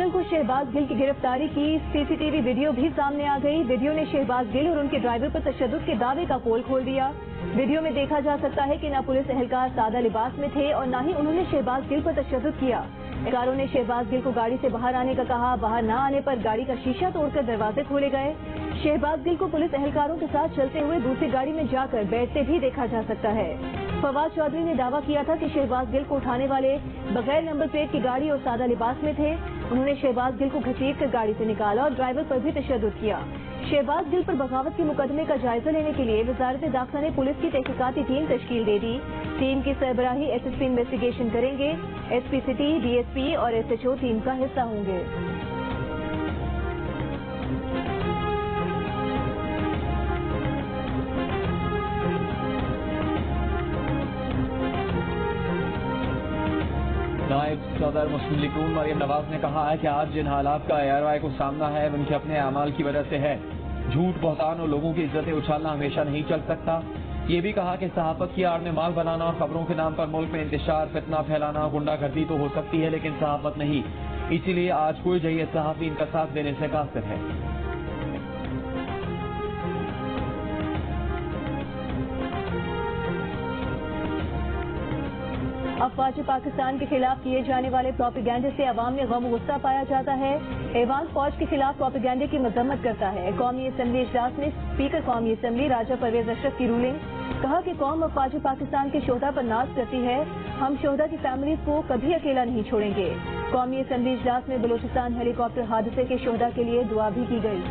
منگل کو شہباز گل کی گرفتاری کی CCTV ویڈیو بھی سامنے آ گئی۔ ویڈیو نے شہباز گل اور ان کے ڈرائیور پر تشدد کے دعوے کا پول کھول دیا۔ ویڈیو میں دیکھا جا سکتا ہے کہ نہ پولیس اہلکار سادہ لباس میں تھے اور نہ ہی انہوں نے شہباز گل پر تشدد کیا۔ اہلکاروں نے شہباز گل کو گاڑی سے باہر آنے کا کہا۔ باہر نہ آنے پر گاڑی کا شیشہ توڑ کر دروازے کھولے گئے۔ شہباز گل کو پولیس اہلکاروں کے ساتھ چلتے ہوئے دوسری گاڑی میں جا کر بیٹھتے بھی دیکھا جا سکتا ہے۔ فواد چودھری نے دعویٰ کیا تھا کہ شہباز گل کو اٹھانے والے بغیر نمبر پلیٹ کی گاڑی اور سادہ لباس میں تھے۔ انہوں نے شہباز گل کو گھسیٹ کر گاڑی سے نکالا اور ڈرائیور پر بھی تشدد کیا۔ شہباز گل پر بغاوت کے مقدمے کا جائزہ لینے کے لیے وزارت داخلہ نے پولیس کی تحقیقاتی ٹیم تشکیل دے دی۔ ٹیم کی سربراہی SSP انویسٹیگیشن کریں گے۔ SP سٹی، DSP اور SHO ٹیم کا حصہ ہوں گے۔ نائب صدر مسلم لیگ مریم نواز نے کہا ہے کہ آج جن حالات کا ARY کو سامنا ہے ان کے اپنے اعمال کی وجہ سے ہے۔ جھوٹ، بہتان اور لوگوں کی عزتیں اچھالنا ہمیشہ نہیں چل سکتا۔ یہ بھی کہا کہ صحافت کی آڑ میں مال بنانا اور خبروں کے نام پر ملک میں انتشار، فتنہ پھیلانا، غنڈہ گردی تو ہو سکتی ہے لیکن صحافت نہیں۔ اسی لیے آج کوئی جیت صحافی ان کا ساتھ دینے سے قاصر ہے۔ افواج پاکستان کے خلاف کیے جانے والے پروپیگنڈے سے عوام میں غم و غصہ پایا جاتا ہے۔ ایوان فوج کے خلاف پروپیگنڈے کی مذمت کرتا ہے۔ قومی اسمبلی اجلاس میں اسپیکر قومی اسمبلی راجہ پرویز اشرف کی رولنگ، کہا کہ قوم افواج پاکستان کے شہداء پر ناز کرتی ہے۔ ہم شہداء کی فیملیز کو کبھی اکیلا نہیں چھوڑیں گے۔ قومی اسمبلی اجلاس میں بلوچستان ہیلی کاپٹر حادثے کے شہداء کے لیے دعا بھی کی گئی۔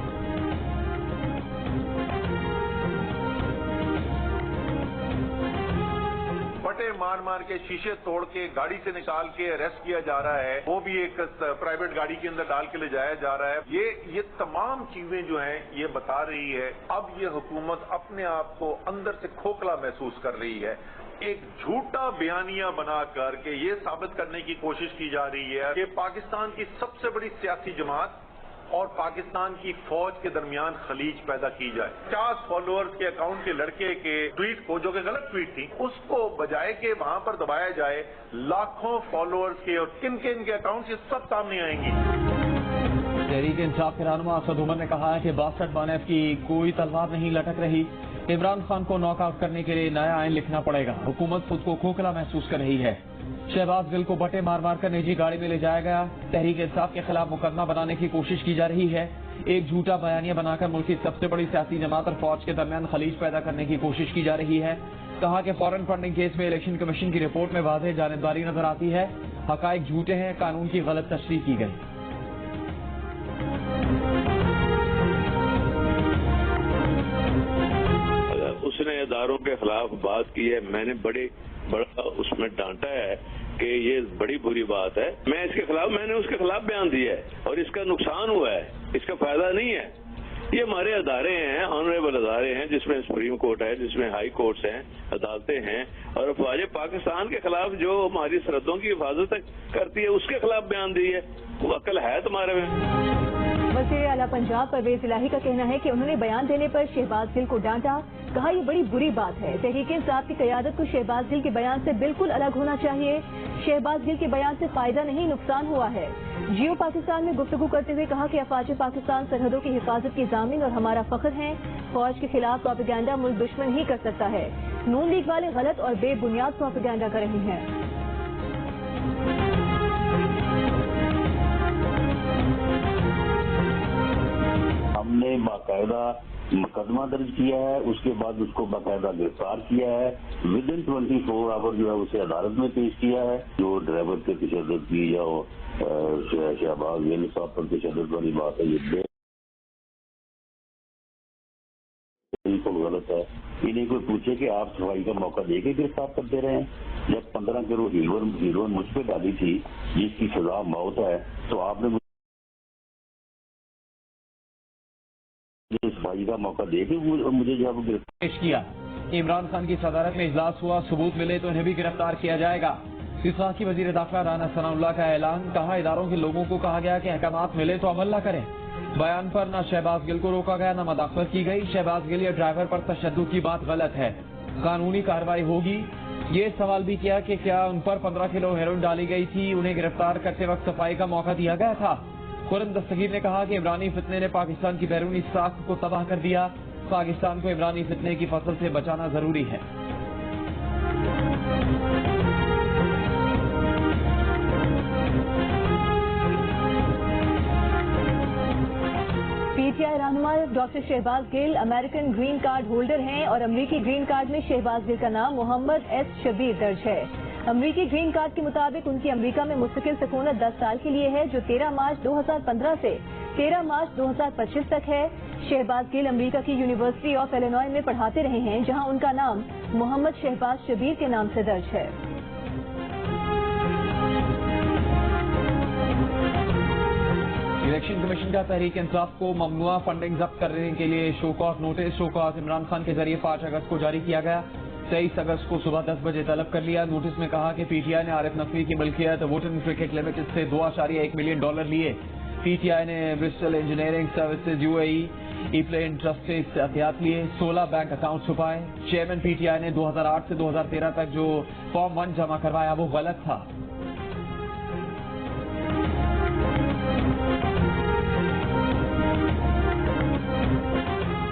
مار کے شیشے توڑ کے گاڑی سے نکال کے اریسٹ کیا جا رہا ہے، وہ بھی ایک پرائیویٹ گاڑی کے اندر ڈال کے لے جایا جا رہا ہے۔ یہ تمام چیزیں جو ہیں یہ بتا رہی ہے اب یہ حکومت اپنے آپ کو اندر سے کھوکھلا محسوس کر رہی ہے۔ ایک جھوٹا بیانیہ بنا کر کے یہ ثابت کرنے کی کوشش کی جا رہی ہے کہ پاکستان کی سب سے بڑی سیاسی جماعت اور پاکستان کی فوج کے درمیان خلیج پیدا کی جائے۔ 50 فالوورز کے اکاؤنٹ کے لڑکے کے ٹویٹ کو، جو کہ غلط ٹویٹ تھی، اس کو بجائے کہ وہاں پر دبایا جائے، لاکھوں فالوورز کے اور کن کے اکاؤنٹ یہ سب سامنے آئیں گی۔ تحریک انصاف کے رہنما اسد عمر نے کہا ہے کہ 62 کی کوئی تلوار نہیں لٹک رہی۔ عمران خان کو ناک آؤٹ کرنے کے لیے نیا آئین لکھنا پڑے گا۔ حکومت خود کو کھوکھلا محسوس کر رہی ہے۔ شہباز گل کو بٹے مار مار کر نجی گاڑی میں لے جایا گیا۔ تحریک انصاف کے خلاف مقدمہ بنانے کی کوشش کی جا رہی ہے۔ ایک جھوٹا بیانیہ بنا کر ملک کی سب سے بڑی سیاسی جماعت اور فوج کے درمیان خلیج پیدا کرنے کی کوشش کی جا رہی ہے۔ کہا کہ فورن فنڈنگ کیس میں الیکشن کمیشن کی رپورٹ میں واضح جانبداری نظر آتی ہے۔ حقائق جھوٹے ہیں، قانون کی غلط تشریح کی گئی۔ اس نے اداروں کے خلاف بات کی ہے، میں نے بڑا اس میں ڈانٹا ہے کہ یہ بڑی بری بات ہے۔ میں نے اس کے خلاف بیان دیا ہے اور اس کا نقصان ہوا ہے، اس کا فائدہ نہیں ہے۔ یہ ہمارے ادارے ہیں، آنریبل ادارے ہیں، جس میں سپریم کورٹ ہے، جس میں ہائی کورٹس ہیں، عدالتیں ہیں، اور افواج پاکستان کے خلاف جو ہماری سرحدوں کی حفاظت کرتی ہے اس کے خلاف بیان دی ہے۔ وہ عقل ہے تمہارے میں؟ وزیر اعلیٰ پنجاب پرویز الہی کا کہنا ہے کہ انہوں نے بیان دینے پر شہباز گل کو ڈانٹا۔ کہا یہ بڑی بری بات ہے۔ تحریک انصاف کی قیادت کو شہباز گل کے بیان سے بالکل الگ ہونا چاہیے۔ شہباز گل کے بیان سے فائدہ نہیں، نقصان ہوا ہے۔ جیو پاکستان میں گفتگو کرتے ہوئے کہا کہ افواج پاکستان سرحدوں کی حفاظت کی ضامن اور ہمارا فخر ہیں۔ فوج کے خلاف پروپیگنڈا ملک دشمن ہی کر سکتا ہے۔ نون لیگ والے غلط اور بے بنیاد پروپیگنڈا کر رہے ہیں۔ ہم نے باقاعدہ مقدمہ درج کیا ہے، اس کے بعد اس کو باقاعدہ گرفتار کیا ہے، ودن 24 آور جو ہے اسے عدالت میں پیش کیا ہے۔ جو ڈرائیور کے تشدد کی یا شہباز گل صاحب پر تشدد والی بات ہے، یہ بالکل غلط ہے۔ انہیں کوئی پوچھے کہ آپ صفائی کا موقع دے کے گرفتار کرتے رہے ہیں؟ جب 15 کروڑ ہیروئن مجھ پہ ڈالی تھی جس کی سزا موت ہے، تو آپ نے صفائی کا موقع دے کے مجھے جب گرفتار پیش کیا۔ عمران خان کی صدارت میں اجلاس ہوا، ثبوت ملے تو انہیں بھی گرفتار کیا جائے گا۔ وفاقی وزیر داخلہ رانا ثناء اللہ کا اعلان، کہا اداروں کے لوگوں کو کہا گیا کہ احکامات ملے تو عمل نہ کریں۔ بیان پر نہ شہباز گل کو روکا گیا نہ مداخلت کی گئی۔ شہباز گل یا ڈرائیور پر تشدد کی بات غلط ہے، قانونی کارروائی ہوگی۔ یہ سوال بھی کیا کہ کیا ان پر 15 کلو ہیروئن ڈالی گئی تھی، انہیں گرفتار کرتے وقت صفائی کا موقع دیا گیا تھا؟ قرن دستگیر نے کہا کہ عمرانی فتنے نے پاکستان کی بیرونی ساکھ کو تباہ کر دیا، پاکستان کو عمرانی فتنے کی فصل سے بچانا ضروری ہے۔ پی ٹی آئی رہنما ڈاکٹر شہباز گل امریکن گرین کارڈ ہولڈر ہیں اور امریکی گرین کارڈ میں شہباز گل کا نام محمد ایس شبیر درج ہے۔ امریکی گرین کارڈ کے مطابق ان کی امریکہ میں مستقل سکونت 10 سال کے لیے ہے، جو 13 مارچ 2015 سے 13 مارچ 2025 تک ہے۔ شہباز گل امریکہ کی یونیورسٹی آف ایلینوائے میں پڑھاتے رہے ہیں، جہاں ان کا نام محمد شہباز شبیر کے نام سے درج ہے۔ الیکشن کمیشن کا تحریک انصاف کو ممنوعہ فنڈنگ ضبط کرنے کے لیے show cause notice show cause Imran Khan کے ذریعے 5 اگست کو جاری کیا گیا۔ 23 اگست کو صبح 10 بجے طلب کر لیا۔ نوٹس میں کہا کہ پی ٹی آئی نے عارف نقوی کی ملکیت ووٹن کرکٹ لمیٹڈ سے $2.1 ملین لیے۔ پی ٹی آئی نے Bristol engineering services UAE E plane trust سے احتیاط لیے، 16 بینک اکاؤنٹ چھپائے۔ چیئرمین پی ٹی آئی نے 2008 سے 2013 تک جو فارم 1 جمع کروایا وہ غلط تھا۔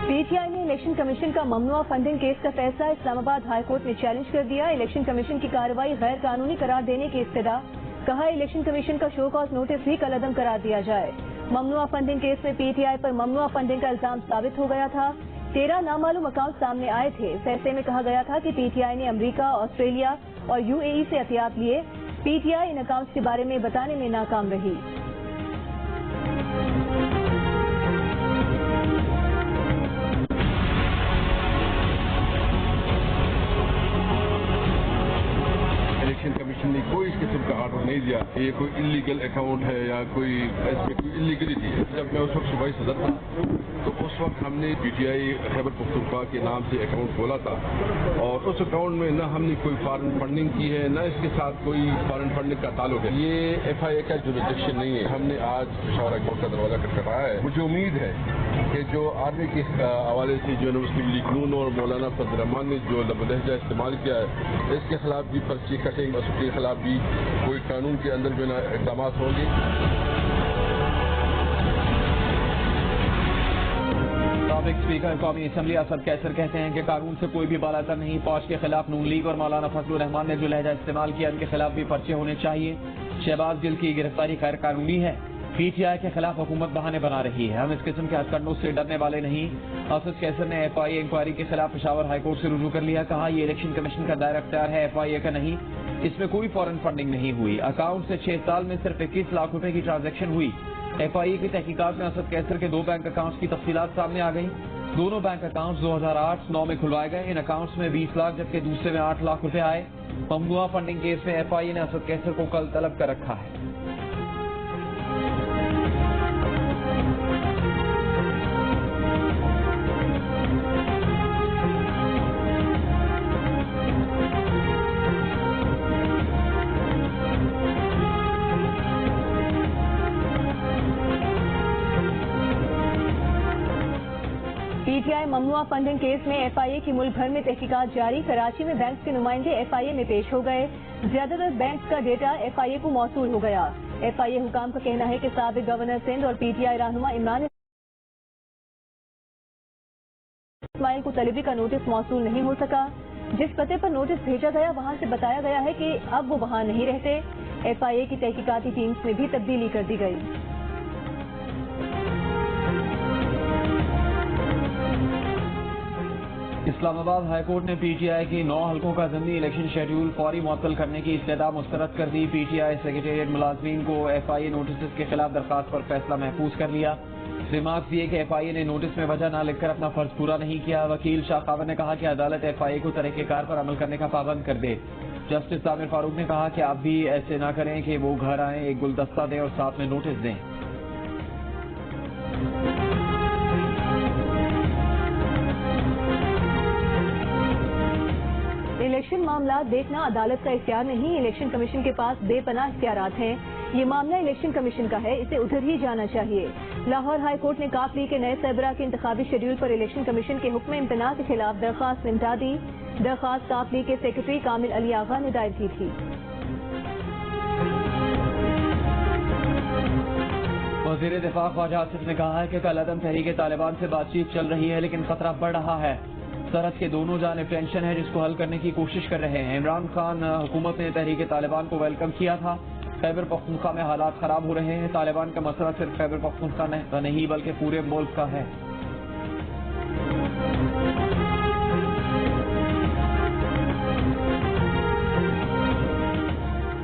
پی ٹی آئی نے الیکشن کمیشن کا ممنوعہ فنڈنگ کیس کا فیصلہ اسلام آباد ہائی کورٹ میں چیلنج کر دیا۔ الیکشن کمیشن کی کارروائی غیر قانونی قرار دینے کی استدعا، کہا الیکشن کمیشن کا شو کاز نوٹس بھی کالعدم قرار دیا جائے۔ ممنوعہ فنڈنگ کیس میں پی ٹی آئی پر ممنوعہ فنڈنگ کا الزام ثابت ہو گیا تھا۔ 13 نامعلوم اکاؤنٹ سامنے آئے تھے۔ فیصلے میں کہا گیا تھا کہ پی ٹی آئی نے امریکہ، آسٹریلیا اور UAE سے احتیاط لیے۔ پی ٹی آئی ان اکاؤنٹس کے بارے میں بتانے میں ناکام رہی۔ کمیشن نے کوئی اس قسم کا آرڈر نہیں دیا کہ یہ کوئی انلیگل اکاؤنٹ ہے یا کوئی اس میں کوئی انلیگلٹی ہے۔ جب میں اس وقت صوبائی صدر تھا تو اس وقت ہم نے پی ٹی آئی خیبر پختونخوا کے نام سے اکاؤنٹ کھولا تھا، اور اس اکاؤنٹ میں نہ ہم نے کوئی فارن فنڈنگ کی ہے، نہ اس کے ساتھ کوئی فارن فنڈنگ کا تعلق ہے۔ یہ FIA کا جوریسڈکشن نہیں ہے۔ ہم نے آج پشاور ہائی کورٹ کا دروازہ کھٹکھٹایا ہے۔ مجھے امید ہے کہ جو آرمی کے حوالے سے جو مسلم لیگ نون اور مولانا فضل الرحمان نے جو لب لہجہ استعمال کیا ہے، اس کے خلاف بھی پرچے کٹیں گے، اس کے خلاف بھی کوئی قانون کے اندر جو ہے اقدامات ہوں گے۔ سابق اسپیکر قومی اسمبلی اسد کیسر کہتے ہیں کہ قانون سے کوئی بھی بالاتر نہیں۔ فوج کے خلاف نون لیگ اور مولانا فضل الرحمان نے جو لہجہ استعمال کیا ان کے خلاف بھی پرچے ہونے چاہیے۔ شہباز گل کی گرفتاری غیر قانونی ہے۔ پی ٹی آئی کے خلاف حکومت بہانے بنا رہی ہے۔ ہم اس قسم کے ہتھکنڈوں سے ڈرنے والے نہیں۔ اسد کیسر نے FIA انکوائری کے خلاف پشاور ہائی کورٹ سے رجوع کر لیا، کہا یہ الیکشن کمیشن کا دائرہ اختیار ہے، FIA کا نہیں۔ اس میں کوئی فارن فنڈنگ نہیں ہوئی۔ اکاؤنٹ سے 6 سال میں صرف 21 لاکھ روپے کی ٹرانزیکشن ہوئی۔ FIA کی تحقیقات میں اسد کیسر کے 2 بینک اکاؤنٹس کی تفصیلات سامنے آ گئیں۔ دونوں بینک اکاؤنٹس 2008-9 میں کھلوائے گئے۔ ان اکاؤنٹس میں 20 لاکھ جبکہ دوسرے میں 8 لاکھ روپے آئے۔ ممنوعہ فنڈنگ کیس میں FIA نے اسد کیسر کو کل طلب کر رکھا ہے۔ پی ٹی آئی ممنوعہ فنڈنگ کیس میں FIA کی ملک بھر میں تحقیقات جاری۔ کراچی میں بینک کے نمائندے FIA میں پیش ہو گئے۔ زیادہ تر بینک کا ڈیٹا FIA کو موصول ہو گیا۔ FIA حکام کا کہنا ہے کہ سابق گورنر سندھ اور PTI رہنما عمران اسماعیل کو طلبی کا نوٹس موصول نہیں ہو سکا۔ جس پتے پر نوٹس بھیجا گیا وہاں سے بتایا گیا ہے کہ اب وہ وہاں نہیں رہتے۔ FIA کی تحقیقاتی ٹیمز میں بھی تبدیلی کر دی گئی۔ اسلام آباد ہائی کورٹ نے PTI کی 9 حلقوں کا ضمنی الیکشن شیڈول فوری معطل کرنے کی استدعا مسترد کر دی۔ PTI سیکریٹریٹ ملازمین کو FIA نوٹسز کے خلاف درخواست پر فیصلہ محفوظ کر لیا۔ ریمارکس یہ کہ FIA نے نوٹس میں وجہ نہ لکھ کر اپنا فرض پورا نہیں کیا۔ وکیل شاہ خاور نے کہا کہ عدالت FIA کو طریقہ کار پر عمل کرنے کا پابند کر دے۔ جسٹس عامر فاروق نے کہا کہ آپ بھی ایسے نہ کریں کہ وہ گھر آئیں، ایک گلدستہ دیں اور ساتھ میں نوٹس دیں۔ الیکشن معاملات دیکھنا عدالت کا اختیار نہیں، الیکشن کمیشن کے پاس بے پناہ اختیارات ہیں۔ یہ معاملہ الیکشن کمیشن کا ہے، اسے ادھر ہی جانا چاہیے۔ لاہور ہائی کورٹ نے کاف لیگ کے نئے سربراہ کے انتخابی شیڈول پر الیکشن کمیشن کے حکم امتناع کے خلاف درخواست نمٹا دی۔ درخواست کاف لیگ کے سیکرٹری کامل علی آغا نے دائر کی تھی۔ وزیر دفاع خواجہ آصف نے کہا ہے کہ کل عدم تحریک طالبان سے بات چیت چل رہی ہے لیکن خطرہ بڑھ رہا ہے. سرحد کے دونوں جانب ٹینشن ہے جس کو حل کرنے کی کوشش کر رہے ہیں. عمران خان حکومت نے تحریک طالبان کو ویلکم کیا تھا. خیبر پختونخوا میں حالات خراب ہو رہے ہیں. طالبان کا مسئلہ صرف خیبر پختونخوا کا نہیں بلکہ پورے ملک کا ہے.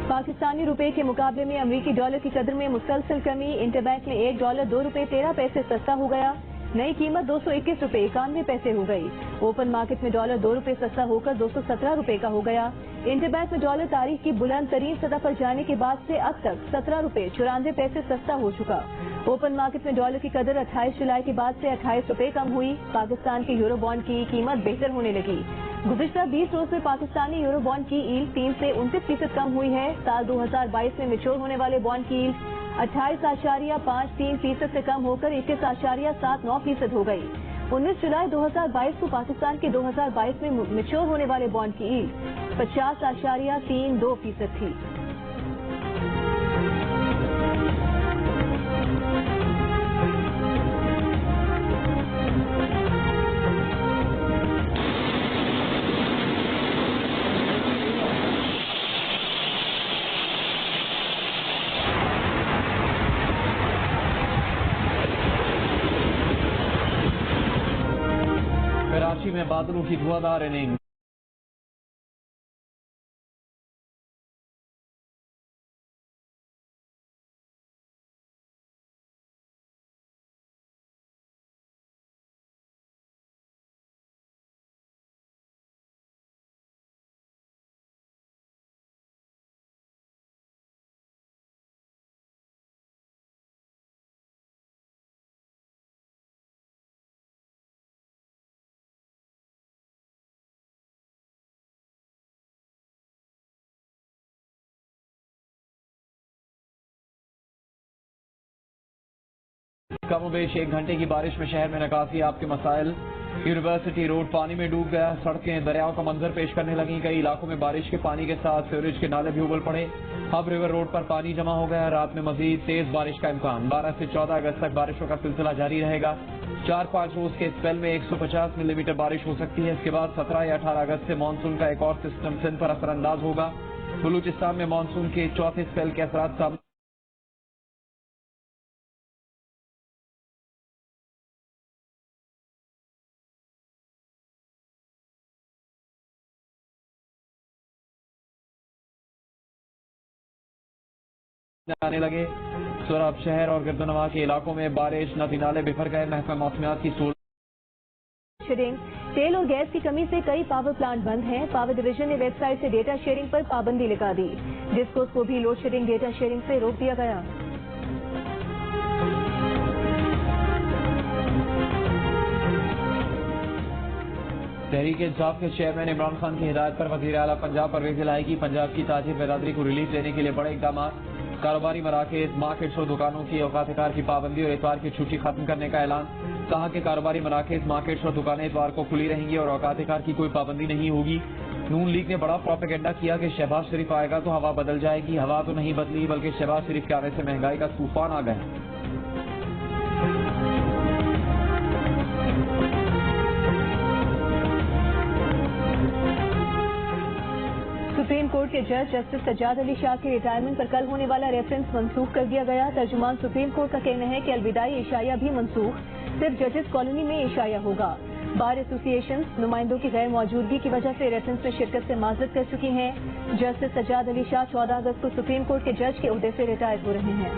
پاکستانی روپے کے مقابلے میں امریکی ڈالر کی قدر میں مسلسل کمی. انٹر بینک میں $1 ₹2.13 سستا ہو گیا. نئی قیمت $221.91 ہو گئی. اوپن مارکیٹ میں ڈالر $2 سستا ہو کر $217 کا ہو گیا. انٹر بینک میں ڈالر تاریخ کی بلند ترین سطح پر جانے کے بعد سے اب تک $17.94 سستا ہو چکا. اوپن مارکیٹ میں ڈالر کی قدر 28 جولائی کے بعد سے $28 کم ہوئی. پاکستان کے یورو بانڈ کی قیمت بہتر ہونے لگی. گزشتہ 20 روز میں پاکستانی یورو بانڈ کی ایلڈ 3 سے 29% کم ہوئی ہے. سال 2022 میں میچور ہونے والے بانڈ کی ایلڈ 28.53% سے کم ہو کر 21.79% ہو گئی. 19 جولائی 2022 کو پاکستان کے 2022 میں میچور ہونے والے بانڈ کی ایلڈ 50.32% تھی. کراچی میں بادلوں کی دھواں اننگ. کم و بیش 1 گھنٹے کی بارش میں شہر میں نکاسی آپ کے مسائل. یونیورسٹی روڈ پانی میں ڈوب گیا. سڑکیں دریاؤں کا منظر پیش کرنے لگیں. کئی علاقوں میں بارش کے پانی کے ساتھ سیوریج کے نالے بھی ابل پڑے. ہب ریور روڈ پر پانی جمع ہو گیا. رات میں مزید تیز بارش کا امکان. 12 سے 14 اگست تک بارشوں کا سلسلہ جاری رہے گا. 4-5 روز کے اسپیل میں 150 ملی میٹر بارش ہو سکتی ہے. اس کے بعد 17 یا 18 اگست سے مانسون کا ایک اور سسٹم سندھ پر اثر انداز ہوگا. بلوچستان میں مانسون کے چوتھے اسپیل کے اثرات سامنے آنے لگے. سوراب شہر اور گردنواں کے علاقوں میں بارش. ندی نالے بکھر گئے. محکمہ موسمیات کی شیئرنگ. تیل اور گیس کی کمی سے کئی پاور پلانٹ بند ہیں. پاور ڈویژن نے ویب سائٹ سے ڈیٹا شیئرنگ پر پابندی لگا دی. ڈسکوز کو بھی لوڈ شیڈنگ ڈیٹا شیئرنگ سے روک دیا گیا. تحریک انصاف کے چیئرمین عمران خان کی ہدایت پر وزیر اعلیٰ پنجاب پرویز الہی کی پنجاب کی تاجر برادری کو ریلیف دینے کے لیے بڑے اقدامات. کاروباری مراکز مارکیٹس اور دکانوں کی اوقات کار کی پابندی اور اتوار کی چھٹی ختم کرنے کا اعلان. کہا کہ کاروباری مراکز مارکیٹس اور دکانیں اتوار کو کھلی رہیں گی اور اوقات کار کی کوئی پابندی نہیں ہوگی. نون لیگ نے بڑا پروپیگنڈا کیا کہ شہباز شریف آئے گا تو ہوا بدل جائے گی. ہوا تو نہیں بدلی بلکہ شہباز شریف کے آنے سے مہنگائی کا طوفان آ گیا. سپریم کورٹ کے جج جسٹس سجاد علی شاہ کے ریٹائرمنٹ پر کل ہونے والا ریفرنس منسوخ کر دیا گیا. ترجمان سپریم کورٹ کا کہنا ہے کہ الوداعی عشائیہ بھی منسوخ. صرف ججز کالونی میں عشائیہ ہوگا. بار ایسوسی ایشنز نمائندوں کی غیر موجودگی کی وجہ سے ریفرنس میں شرکت سے معذرت کر چکی ہیں. جسٹس سجاد علی شاہ 14 اگست کو سپریم کورٹ کے جج کے عہدے سے ریٹائر ہو رہے ہیں.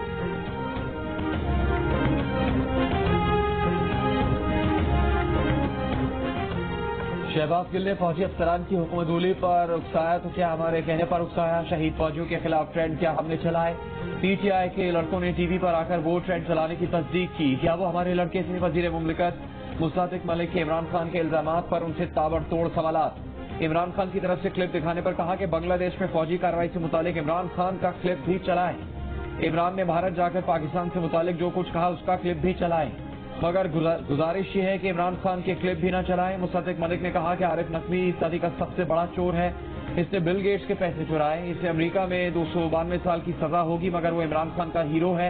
شہباز گل نے فوجی افسران کی حکومت دولی پر اکسایا تو کیا ہمارے کہنے پر اکسایا. شہید فوجیوں کے خلاف ٹرینڈ کیا ہم نے چلائے. پی ٹی آئی کے لڑکوں نے ٹی وی پر آ کر وہ ٹرینڈ چلانے کی تصدیق کی. کیا وہ ہمارے لڑکے تھے. وزیر مملکت مصدق ملک کے عمران خان کے الزامات پر ان سے تابڑ توڑ سوالات. عمران خان کی طرف سے کلپ دکھانے پر کہا کہ بنگلہ دیش میں فوجی کارروائی سے متعلق عمران خان کا کلپ بھی چلائے. عمران نے بھارت جا کر پاکستان سے متعلق جو کچھ کہا اس کا کلپ بھی چلائے مگر گزارش یہ ہے کہ عمران خان کے کلپ بھی نہ چلائیں. مصدق ملک نے کہا کہ عارف نقوی اس صدی کا سب سے بڑا چور ہے. اس نے بل گیٹس کے پیسے چرائے. اسے امریکہ میں 292 سال کی سزا ہوگی مگر وہ عمران خان کا ہیرو ہے.